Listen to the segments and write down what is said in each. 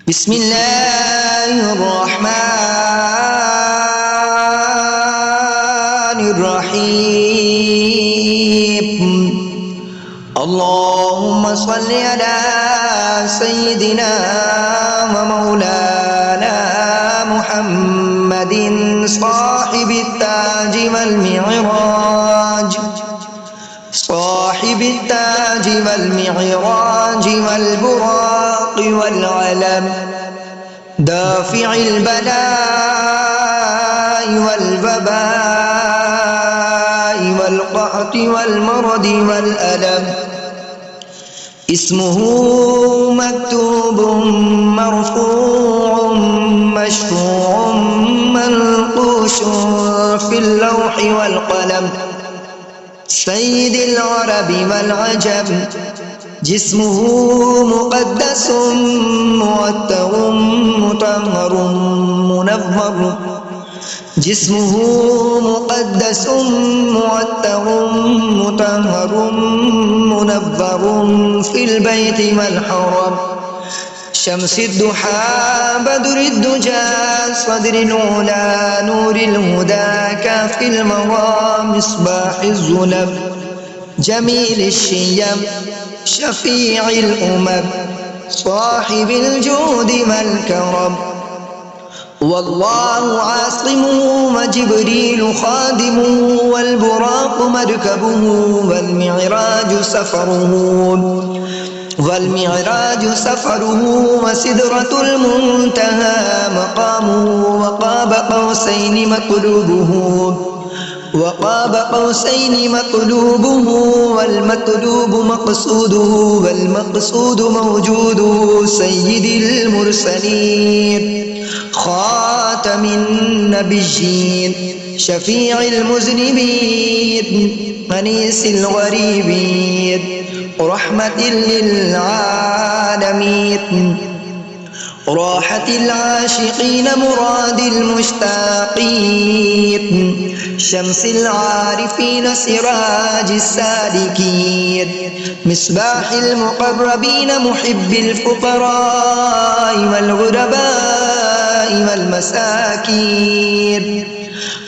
بسم الله الرحمن الرحيم. اللهم صل على سيدنا ومولانا محمد صاحب التاج والمعراج والبراق والعلم، دافع البلاء والوباء والقحط والمرض والألم. اسمه مكتوب مرفوع مشفوع منقوش في اللوح والقلم. سيد العرب والعجم، جسمه مقدس معطر مطهر منور. جسمه مقدس معطر مطهر منور في البيت والحرم. شمس الضحى بدر الدجى صدر العلا نور الهدى كاف المرام مصباح الظلم. جميل الشيم شفيع الأمم صاحب الجود والكرم. والله عاصمه وجبريل خادمه والبراق مركبه والمعراج سفره وسدرة المنتهى مقامه. وقاب قوسين مطلوبه والمطلوب والمقصود موجوده. سيد المرسلين خاتم النبيين شفيع المذنبين أنيس الغريبين رحمة للعالمين. راحة العاشقين مراد المشتاقين شمس العارفين سراج السالكين. مصباح المقربين محب الفقراء والغرباء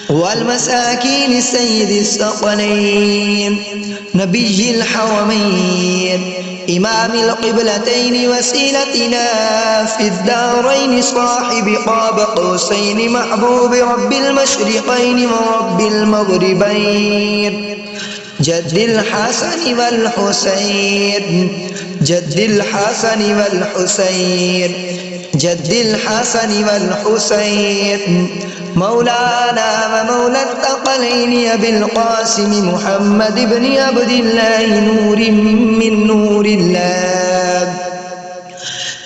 والمساكين سيد الثقلين نبي الحرمين إمام القبلتين وسيلتنا في الدارين. صاحب قاب قوسين محبوب رب المشرقين ورب المغربين. جد الحسن والحسين مولانا ومولى الثقلين أبي القاسم محمد بن عبد الله نور من نور الله.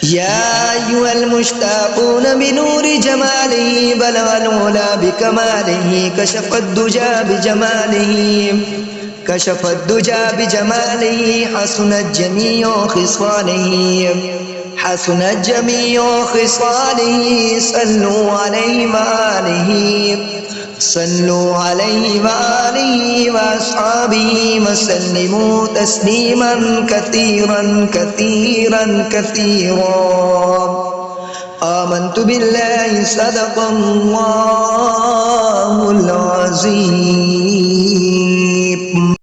يا أيها المشتاقون بنور جماله بلغ العلا بكماله. كشف الدجى بجماله حسنت جميع خصاله. صلوا عليه وآله وأصحابه وسلموا تسليما كثيرا. آمنت بالله صدق الله العظيم.